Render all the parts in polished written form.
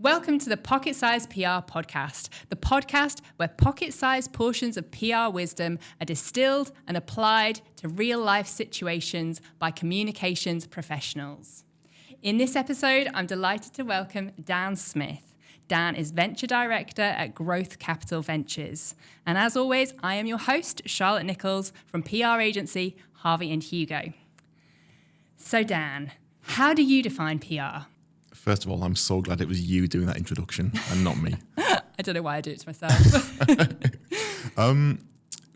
Welcome to the Pocket Size PR podcast, the podcast where pocket-sized portions of PR wisdom are distilled and applied to real-life situations by communications professionals. In this episode, I'm delighted to welcome Dan Smith. Dan is Venture Director at Growth Capital Ventures. And as always, I am your host, Charlotte Nichols, from PR agency Harvey & Hugo. So Dan, how do you define PR? First of all, I'm so glad it was you doing that introduction and not me. I don't know why I do it to myself.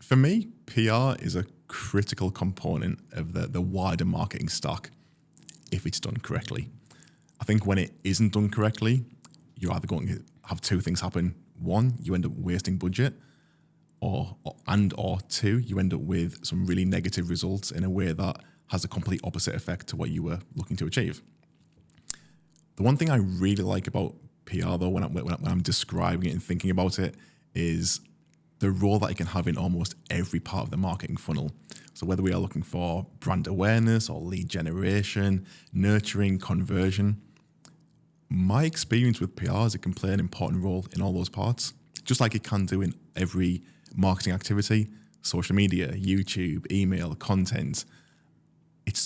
For me, PR is a critical component of the wider marketing stack if it's done correctly. I think when it isn't done correctly, you're either going to have two things happen. One, you end up wasting budget, or two, you end up with some really negative results in a way that has a complete opposite effect to what you were looking to achieve. The one thing I really like about PR, though, when I'm describing it and thinking about it, is the role that it can have in almost every part of the marketing funnel. So whether we are looking for brand awareness or lead generation, nurturing, conversion, my experience with PR is it can play an important role in all those parts, just like it can do in every marketing activity, social media, YouTube, email, content. It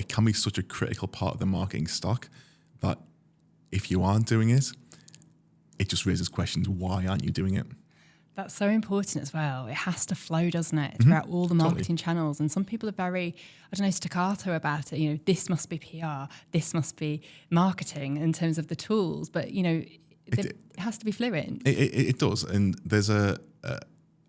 can be such a critical part of the marketing stack that if you aren't doing it, it just raises questions. Why aren't you doing it? That's so important as well. It has to flow, doesn't it, throughout all the marketing channels. And some people are very, staccato about it. You know, this must be PR, this must be marketing in terms of the tools. But, it has to be fluent. It does. And there's a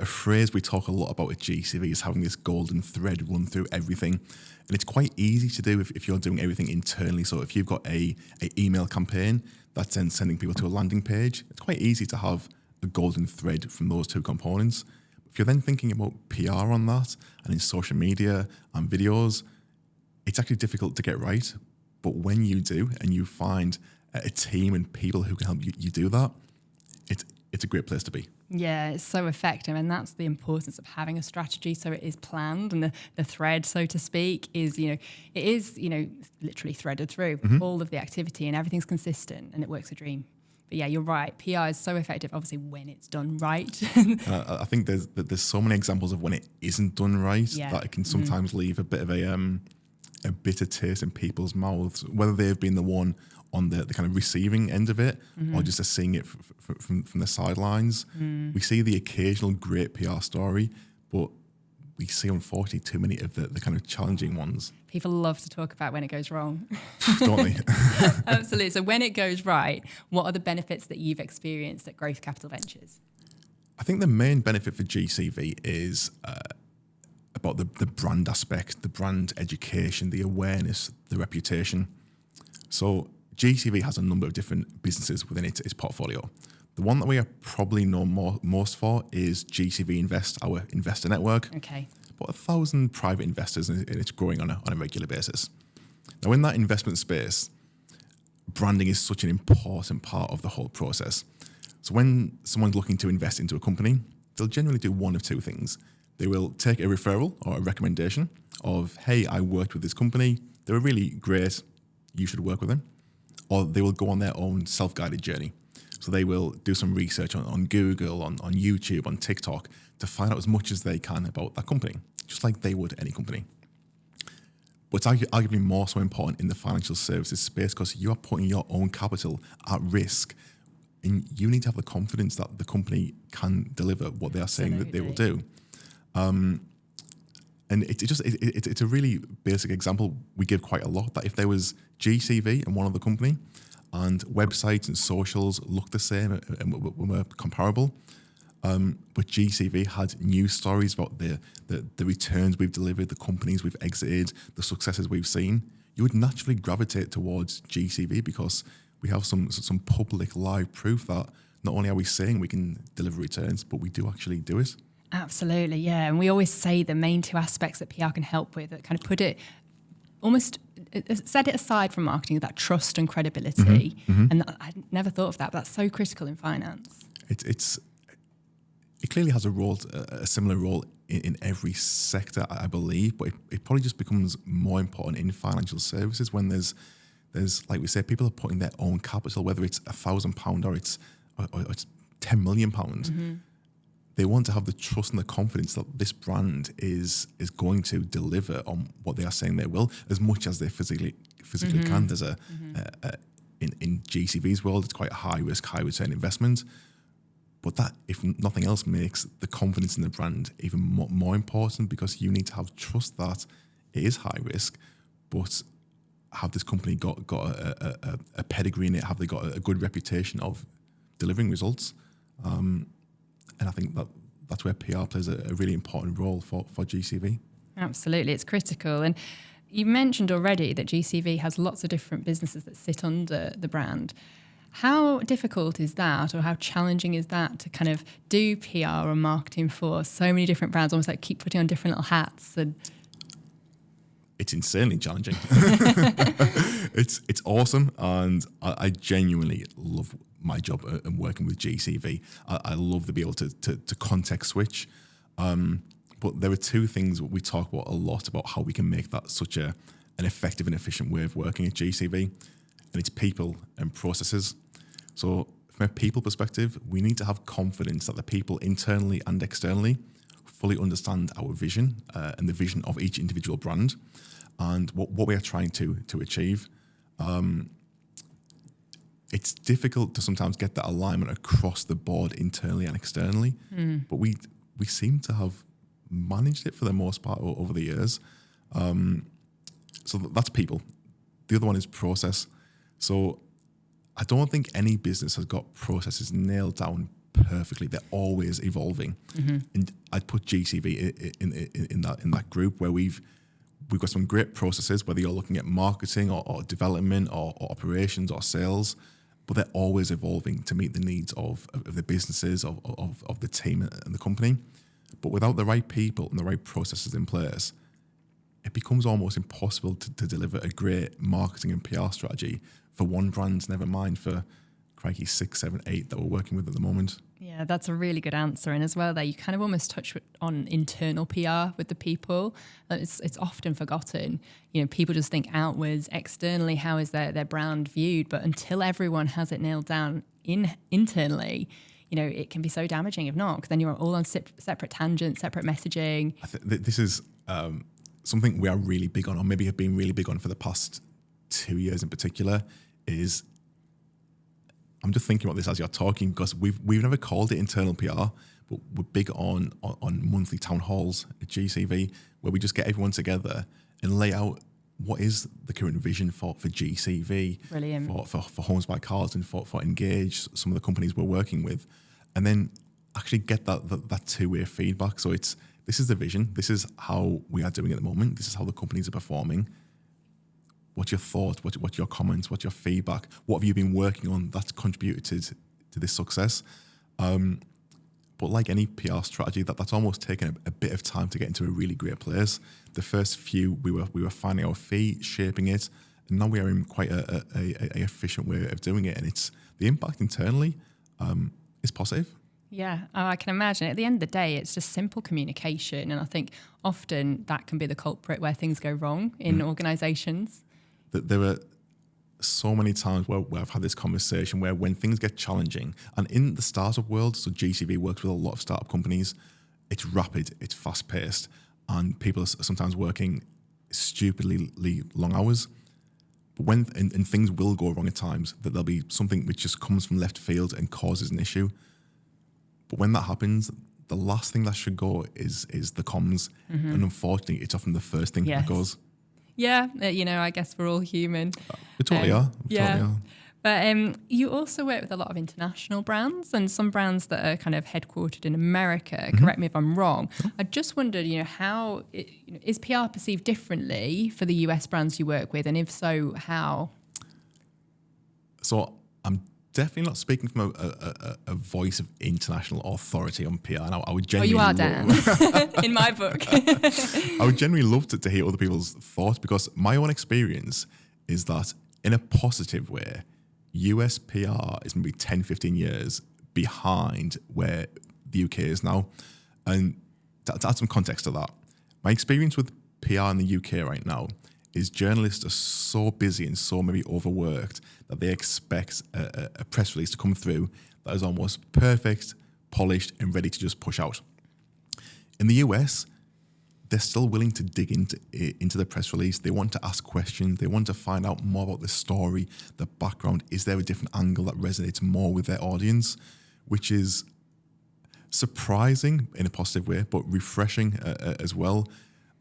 phrase we talk a lot about at GCV is having this golden thread run through everything. And it's quite easy to do if you're doing everything internally. So if you've got a email campaign that's then sending people to a landing page, it's quite easy to have a golden thread from those two components. If you're then thinking about PR on that and in social media and videos, it's actually difficult to get right. But when you do and you find a team and people who can help you do that, it's a great place to be. Yeah, it's so effective. And that's the importance of having a strategy so it is planned. And the thread, so to speak, is, literally threaded through all of the activity and everything's consistent and it works a dream. But yeah, you're right. PR is so effective, obviously, when it's done right. I think there's so many examples of when it isn't done right that it can sometimes leave a bit of a bitter taste in people's mouths, whether they've been the one on the kind of receiving end of it or just seeing it from the sidelines. We see the occasional great PR story, but we see, unfortunately, too many of the kind of challenging ones. People love to talk about when it goes wrong. Don't they? Absolutely. So when it goes right, what are the benefits that you've experienced at Growth Capital Ventures? I think the main benefit for GCV is about the brand aspect, the brand education, the awareness, the reputation. So GCV has a number of different businesses within its portfolio. The one that we are probably known most for is GCV Invest, our investor network. Okay. About 1,000 private investors, and it's growing on a regular basis. Now, in that investment space, branding is such an important part of the whole process. So when someone's looking to invest into a company, they'll generally do one of two things. They will take a referral or a recommendation of, hey, I worked with this company, they were really great, you should work with them. Or they will go on their own self-guided journey. So they will do some research on Google, on YouTube, on TikTok to find out as much as they can about that company, just like they would any company. But it's arguably more so important in the financial services space because you are putting your own capital at risk and you need to have the confidence that the company can deliver what they are saying that they will do. And it's a really basic example we give quite a lot, that if there was GCV and one other company and websites and socials looked the same and were comparable, but GCV had news stories about the returns we've delivered, the companies we've exited, the successes we've seen, you would naturally gravitate towards GCV because we have some public live proof that not only are we saying we can deliver returns, but we do actually do it. Absolutely, yeah. And we always say the main two aspects that PR can help with, that kind of put it almost, set it aside from marketing, that trust and credibility. And I never thought of that, but that's so critical in finance. It clearly has a similar role in every sector, I believe, but it probably just becomes more important in financial services when there's there's, like we say, people are putting their own capital, whether it's £1,000 or it's £10 million. They want to have the trust and the confidence that this brand is going to deliver on what they are saying they will, as much as they physically can. There's in GCV's world, it's quite a high risk, high return investment. But that, if nothing else, makes the confidence in the brand even more important, because you need to have trust that it is high risk, but have this company got a pedigree in it? Have they got a good reputation of delivering results? And I think that's where PR plays a really important role for GCV. Absolutely, it's critical. And you mentioned already that GCV has lots of different businesses that sit under the brand. How difficult is that, or how challenging is that to kind of do PR or marketing for so many different brands, almost like keep putting on different little hats? And it's insanely challenging. It's awesome, and I genuinely love my job and working with GCV. I love to be able to context switch. But there are two things we talk about a lot about how we can make that such an effective and efficient way of working at GCV, and it's people and processes. So from a people perspective, we need to have confidence that the people internally and externally fully understand our vision and the vision of each individual brand and what we are trying to achieve. It's difficult to sometimes get that alignment across the board internally and externally, but we seem to have managed it for the most part over the years. So that's people. The other one is process. So I don't think any business has got processes nailed down perfectly. They're always evolving, and I'd put GCV in that group where we've got some great processes, whether you're looking at marketing or development or operations or sales, but they're always evolving to meet the needs of the businesses, of the team and the company. But without the right people and the right processes in place, it becomes almost impossible to deliver a great marketing and PR strategy for one brand, never mind for, crikey, 6, 7, 8 that we're working with at the moment. Yeah, that's a really good answer. And as well there, you kind of almost touch on internal PR with the people. It's often forgotten. You know, people just think outwards, externally, how is their brand viewed? But until everyone has it nailed down internally, you know, it can be so damaging if not, because then you're all on separate tangents, separate messaging. I think this is something we are really big on, or maybe have been really big on for the past 2 years in particular, is, I'm just thinking about this as you're talking, because we've never called it internal PR, but we're big on monthly town halls at GCV, where we just get everyone together and lay out what is the current vision for GCV, Brilliant. for Homes by Carlton, for Engage, some of the companies we're working with, and then actually get that two-way feedback. So this is the vision, this is how we are doing at the moment, this is how the companies are performing. What's your thought? What's your comments? What's your feedback? What have you been working on that's contributed to this success? But like any PR strategy, that's almost taken a bit of time to get into a really great place. The first few, we were finding our feet, shaping it, and now we are in quite a efficient way of doing it. And it's the impact internally is positive. Yeah, I can imagine. At the end of the day, it's just simple communication. And I think often that can be the culprit where things go wrong in organisations. There are so many times where I've had this conversation where when things get challenging, and in the startup world, so GCV works with a lot of startup companies, it's rapid, it's fast paced, and people are sometimes working stupidly long hours. But when and things will go wrong at times, that there'll be something which just comes from left field and causes an issue. But when that happens, the last thing that should go is the comms, and unfortunately, it's often the first thing that goes. Yeah, you know, I guess we're all human. We totally are. Totally are. But you also work with a lot of international brands and some brands that are kind of headquartered in America. Correct me if I'm wrong. I just wondered, you know, how is PR perceived differently for the US brands you work with, and if so, how? So I'm definitely not speaking from a voice of international authority on PR. And I would genuinely you are, Dan, in my book. I would genuinely love to hear other people's thoughts, because my own experience is that in a positive way, US PR is maybe 10, 15 years behind where the UK is now. And to add some context to that, my experience with PR in the UK right now is journalists are so busy and so maybe overworked that they expect a press release to come through that is almost perfect, polished, and ready to just push out. In the US, they're still willing to dig into the press release. They want to ask questions. They want to find out more about the story, the background. Is there a different angle that resonates more with their audience? Which is surprising in a positive way, but refreshing as well.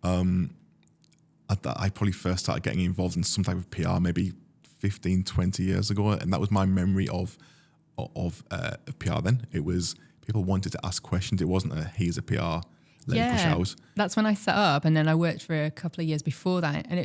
I probably first started getting involved in some type of PR maybe 15, 20 years ago, and that was my memory of PR then. It was people wanted to ask questions. It wasn't here's a PR, let me push out. That's when I set up, and then I worked for a couple of years before that, and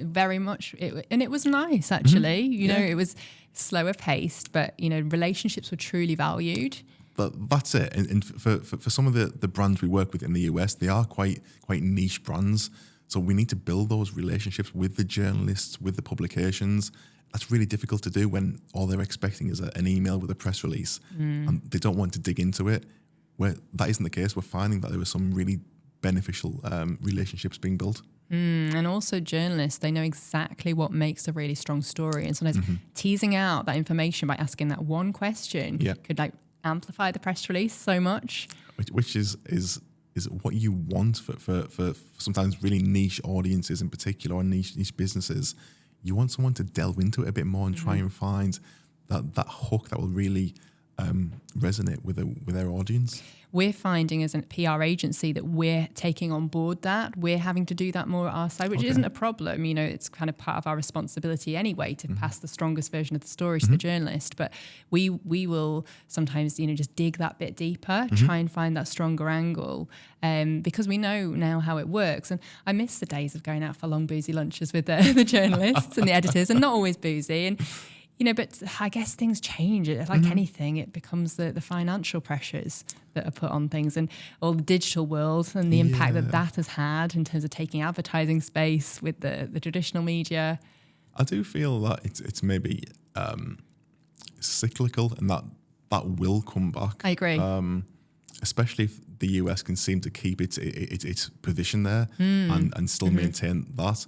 it was nice actually. You know, it was slower paced, but relationships were truly valued. But that's it. And for some of the brands we work with in the US, they are quite niche brands. So we need to build those relationships with the journalists, with the publications. That's really difficult to do when all they're expecting is an email with a press release, and they don't want to dig into it. Where that isn't the case, we're finding that there were some really beneficial relationships being built. And also journalists, they know exactly what makes a really strong story. And sometimes teasing out that information by asking that one question could amplify the press release so much. Which is what you want for sometimes really niche audiences in particular, or niche businesses. You want someone to delve into it a bit more and try and find that hook that will really resonate with their audience. We're finding as a PR agency that we're taking on board that. We're having to do that more at our side, which isn't a problem. It's kind of part of our responsibility anyway to pass the strongest version of the story to the journalist. But we will sometimes, just dig that bit deeper, try and find that stronger angle, because we know now how it works. And I miss the days of going out for long boozy lunches with the journalists and the editors, and not always boozy. And but I guess things change. Like anything, it becomes the financial pressures that are put on things, and all the digital world and the impact that has had in terms of taking advertising space with the traditional media. I do feel that it's maybe cyclical, and that will come back. I agree. Especially if the US can seem to keep its position there and still maintain that.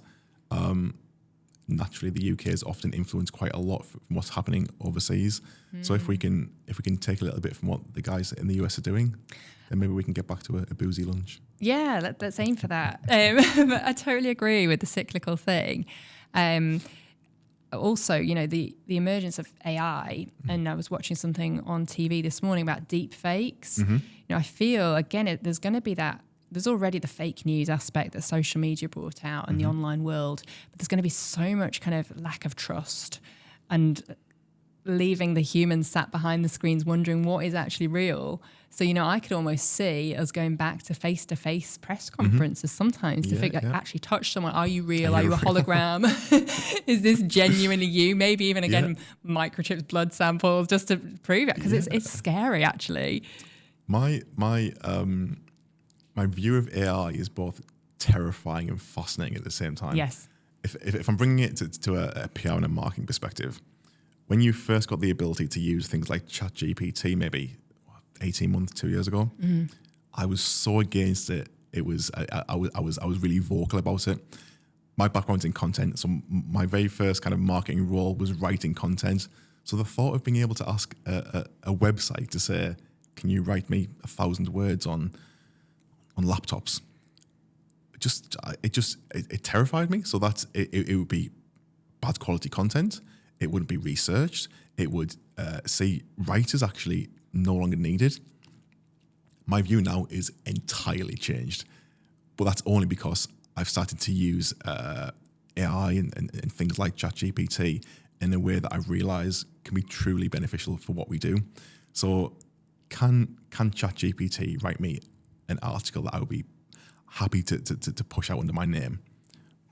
Naturally, the UK is often influenced quite a lot from what's happening overseas. So if we can take a little bit from what the guys in the US are doing, then maybe we can get back to a boozy lunch. Yeah, let's aim for that. But I totally agree with the cyclical thing. Also, the emergence of AI, and I was watching something on TV this morning about deep fakes. I feel, again, there's going to be that. There's already the fake news aspect that social media brought out in the online world, but there's going to be so much kind of lack of trust and leaving the humans sat behind the screens wondering what is actually real. So, I could almost see us going back to face-to-face press conferences sometimes to figure, actually touch someone. Are you real? Are you a hologram? Is this genuinely you? Maybe even, again, microchips, blood samples, just to prove it, because it's scary, actually. My view of AI is both terrifying and fascinating at the same time. Yes. If I'm bringing it to a PR and a marketing perspective, when you first got the ability to use things like ChatGPT, maybe 18 months, 2 years ago, I was so against it. I was really vocal about it. My background's in content, so my very first kind of marketing role was writing content. So the thought of being able to ask a website to say, "Can you write me 1,000 words on laptops?" It terrified me. So that it would be bad quality content. It wouldn't be researched. It would see writers actually no longer needed. My view now is entirely changed, but that's only because I've started to use AI and things like ChatGPT in a way that I realise can be truly beneficial for what we do. So can ChatGPT write me an article that I would be happy to push out under my name?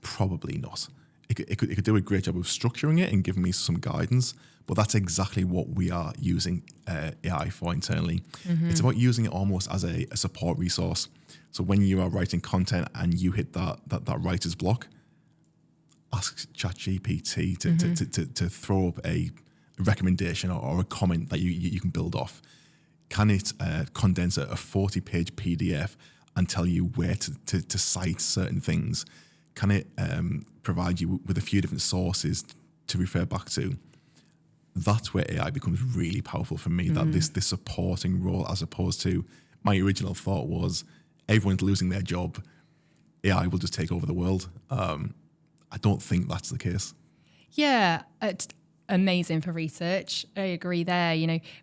Probably not. It could do a great job of structuring it and giving me some guidance, but that's exactly what we are using AI for internally. It's about using it almost as a support resource. So when you are writing content and you hit that writer's block, ask ChatGPT to throw up a recommendation or a comment that you can build off. Can it condense a 40-page PDF and tell you where to cite certain things? Can it provide you with a few different sources to refer back to. That's where AI becomes really powerful for me, that this supporting role, as opposed to my original thought was everyone's losing their job, AI will just take over the world. I don't think that's the case. Yeah, it's amazing for research. I agree there.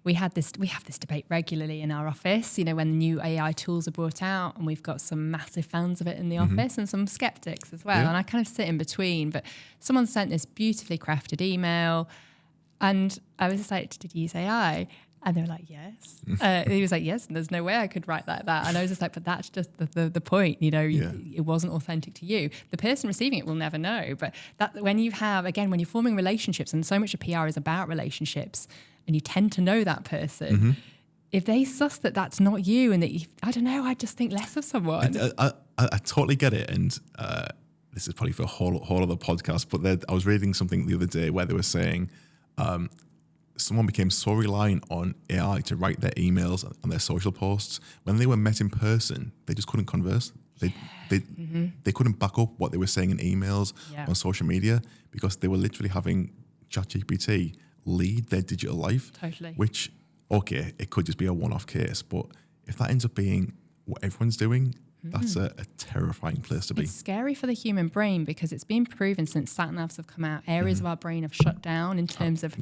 We have this debate regularly in our office, when new AI tools are brought out, and we've got some massive fans of it in the office and some skeptics as well. Yeah. And I kind of sit in between, but someone sent this beautifully crafted email and I was just like, did you use AI? And they were like, yes. He was like, yes, and there's no way I could write like that. And I was just like, but that's just the point, it wasn't authentic to you. The person receiving it will never know. But that when you're forming relationships, and so much of PR is about relationships, and you tend to know that person, if they suss that that's not you and that I just think less of someone. I totally get it. And this is probably for a whole other podcast, but I was reading something the other day where they were saying, someone became so reliant on AI to write their emails and their social posts. When they were met in person, they just couldn't converse. They couldn't back up what they were saying in emails on social media, because they were literally having ChatGPT lead their digital life. Totally. Which, okay, it could just be a one-off case, but if that ends up being what everyone's doing, that's a terrifying place to be. It's scary for the human brain, because it's been proven since sat-navs have come out, areas of our brain have shut down in terms of,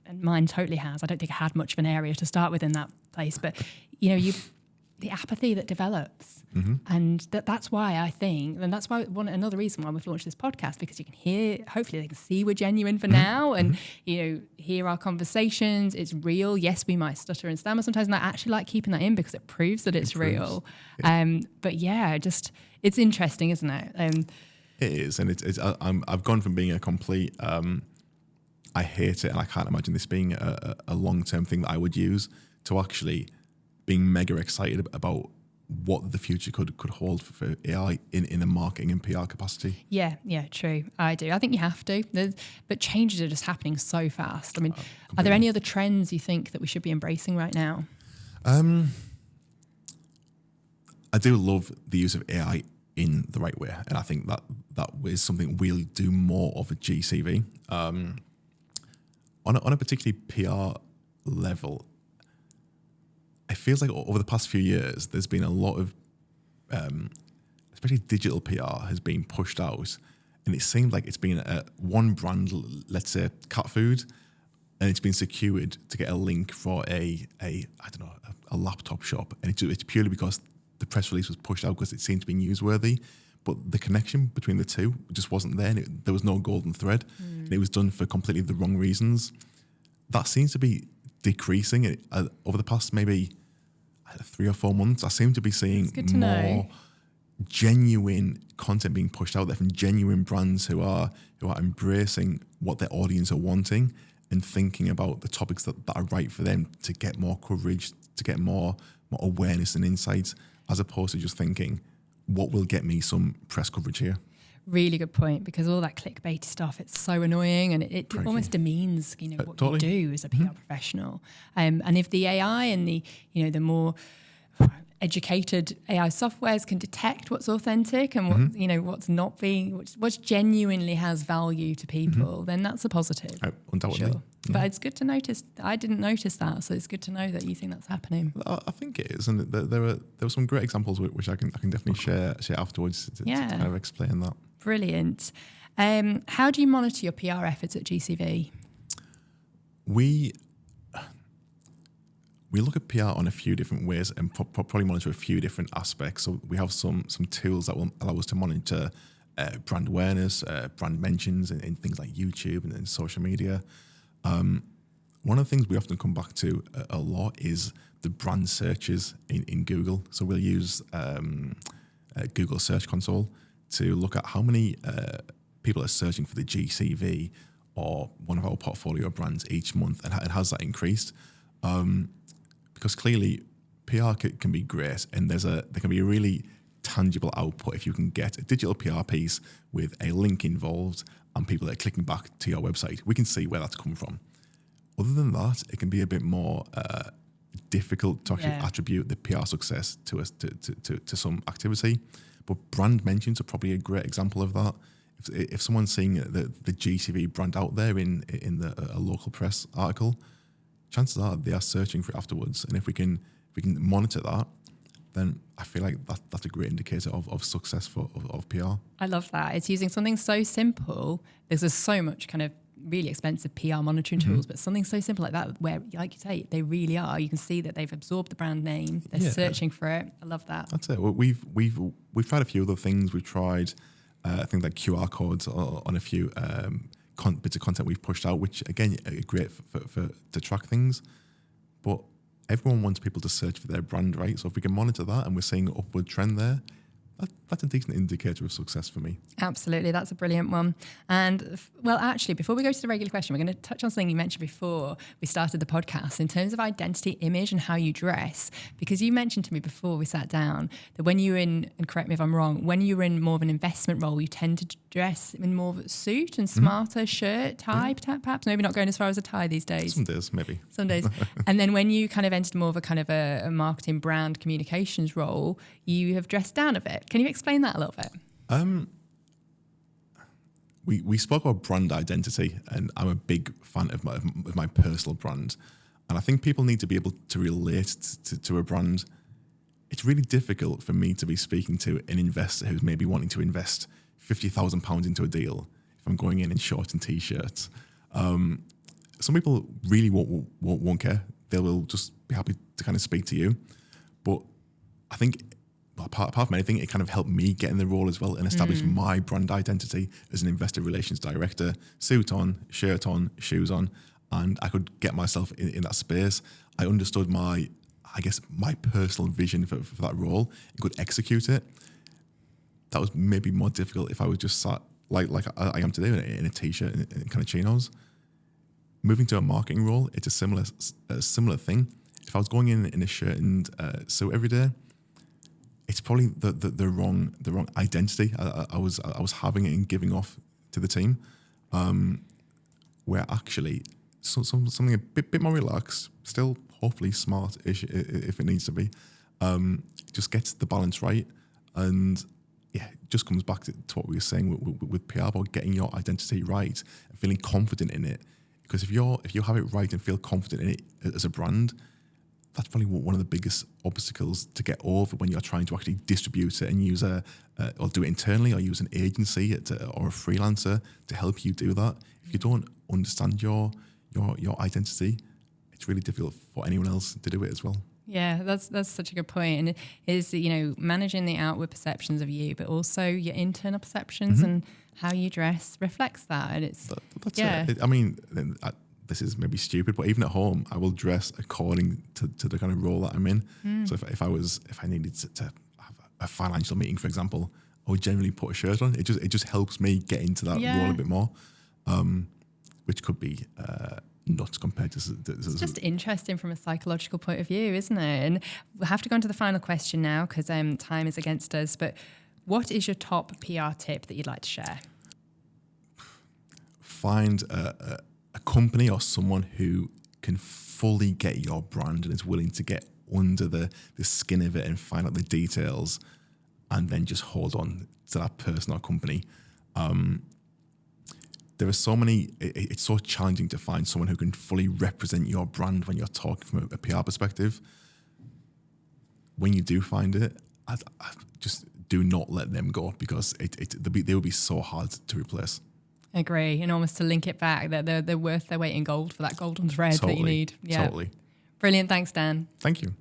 and mine totally has. I don't think I had much of an area to start with in that place, but the apathy that develops, and that's why I think, and that's why another reason why we've launched this podcast, because you can hear, hopefully they can see we're genuine for now, and hear our conversations. It's real. Yes, we might stutter and stammer sometimes, and I actually like keeping that in because it proves that it's real. But yeah, just it's interesting, isn't it? It is, and I've gone from being a complete I hate it and I can't imagine this being a long-term thing that I would use, to actually being mega excited about what the future could hold for AI in a marketing and PR capacity. Yeah, true. I do. I think you have to. But changes are just happening so fast. I mean, are there any other trends you think that we should be embracing right now? I do love the use of AI in the right way, and I think that is something we'll do more of at GCV. On a particularly PR level, it feels like over the past few years, there's been a lot of, especially digital PR has been pushed out, and it seemed like it's been one brand, let's say cat food, and it's been secured to get a link for a laptop shop, and it's purely because the press release was pushed out because it seemed to be newsworthy, but the connection between the two just wasn't there, and there was no golden thread, and it was done for completely the wrong reasons. That seems to be decreasing over the past maybe 3 or 4 months. I seem to be seeing more genuine content being pushed out there from genuine brands who are embracing what their audience are wanting and thinking about the topics that are right for them to get more coverage, to get more awareness and insights, as opposed to just thinking, what will get me some press coverage here? Really good point, because all that clickbait stuff, it's so annoying, and it almost demeans what totally. You do as a PR professional. And if the AI and the more educated AI softwares can detect what's authentic and what what's not being, what's genuinely has value to people, then that's a positive. Undoubtedly. Sure. But it's good to notice. I didn't notice that, so it's good to know that you think that's happening. I think it is, and there were some great examples which I can definitely share afterwards to kind of explain that. Brilliant. How do you monitor your PR efforts at GCV? We look at PR on a few different ways and probably monitor a few different aspects. So we have some tools that will allow us to monitor brand awareness, brand mentions in things like YouTube and social media. One of the things we often come back to a lot is the brand searches in Google. So we'll use Google Search Console to look at how many people are searching for the GCV or one of our portfolio brands each month, and has that increased? Because clearly PR can be great, and there can be a really tangible output if you can get a digital PR piece with a link involved and people are clicking back to your website. We can see where that's come from. Other than that, it can be a bit more difficult to actually attribute the PR success to some activity. But brand mentions are probably a great example of that. if someone's seeing the GCV brand out there in a local press article, chances are they are searching for it afterwards. And if we can monitor that, then I feel like that's a great indicator of success of PR. I love that. It's using something so simple. There's so much kind of really expensive PR monitoring tools, but something so simple like that, where, like you say, they really are. You can see that they've absorbed the brand name. They're searching for it. I love that. That's it. Well, we've tried a few other things. We've tried things like QR codes on a few bits of content we've pushed out, which again are great for to track things. But everyone wants people to search for their brand, right? So if we can monitor that and we're seeing an upward trend there, that's a decent indicator of success for me. Absolutely. That's a brilliant one. And well, actually, before we go to the regular question, we're going to touch on something you mentioned before we started the podcast in terms of identity, image and how you dress, because you mentioned to me before we sat down that when you're in, and correct me if I'm wrong, when you're in more of an investment role, you tend to dress in more of a suit and smarter shirt, tie, perhaps, maybe not going as far as a tie these days. Some days, maybe. Some days. And then when you kind of entered more of a kind of a marketing brand communications role, you have dressed down a bit. Can you explain that a little bit? We spoke about brand identity, and I'm a big fan of my personal brand. And I think people need to be able to relate to a brand. It's really difficult for me to be speaking to an investor who's maybe wanting to invest £50,000 into a deal if I'm going in shorts and t-shirts. Some people really won't care. They will just be happy to kind of speak to you. But I think apart from anything, it kind of helped me get in the role as well and establish my brand identity as an investor relations director. Suit on, shirt on, shoes on, and I could get myself in that space. I understood my personal vision for that role and could execute it. That was maybe more difficult if I was just sat like I am today in a t-shirt and kind of chinos. Moving to a marketing role, it's a similar thing. If I was going in a shirt and suit every day, it's probably the wrong identity I was having and giving off to the team, where actually something a bit more relaxed, still hopefully smart-ish if it needs to be, just gets the balance right. And yeah, it just comes back to what we were saying with PR about getting your identity right and feeling confident in it. Because if you have it right and feel confident in it as a brand, that's probably one of the biggest obstacles to get over when you're trying to actually distribute it and use or do it internally or use an agency or a freelancer to help you do that. If you don't understand your identity, it's really difficult for anyone else to do it as well. Yeah, that's such a good point. And it is, managing the outward perceptions of you, but also your internal perceptions and how you dress reflects that. And it's that's it. I mean, this is maybe stupid, but even at home, I will dress according to the kind of role that I'm in. So if I needed to have a financial meeting, for example, I would generally put a shirt on. It just helps me get into that role a bit more, which could be nuts compared to. It's just interesting from a psychological point of view, isn't it? And we'll have to go on to the final question now because time is against us. But what is your top PR tip that you'd like to share? Find a company or someone who can fully get your brand and is willing to get under the skin of it and find out the details, and then just hold on to that person or company. There are so many, it's so challenging to find someone who can fully represent your brand when you're talking from a PR perspective. When you do find it, I just do not let them go, because they will be so hard to replace. Agree, and almost to link it back, that they're worth their weight in gold for that golden thread that you need. Yeah. Totally. Brilliant, thanks Dan. Thank you.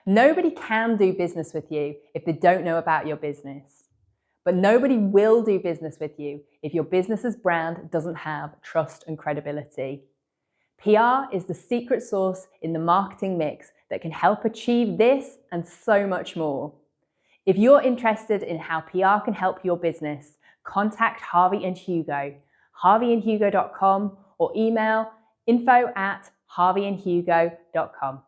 Nobody can do business with you if they don't know about your business. But nobody will do business with you if your business's brand doesn't have trust and credibility. PR is the secret sauce in the marketing mix that can help achieve this and so much more. If you're interested in how PR can help your business, contact Harvey and Hugo, harveyandhugo.com, or email info@harveyandhugo.com.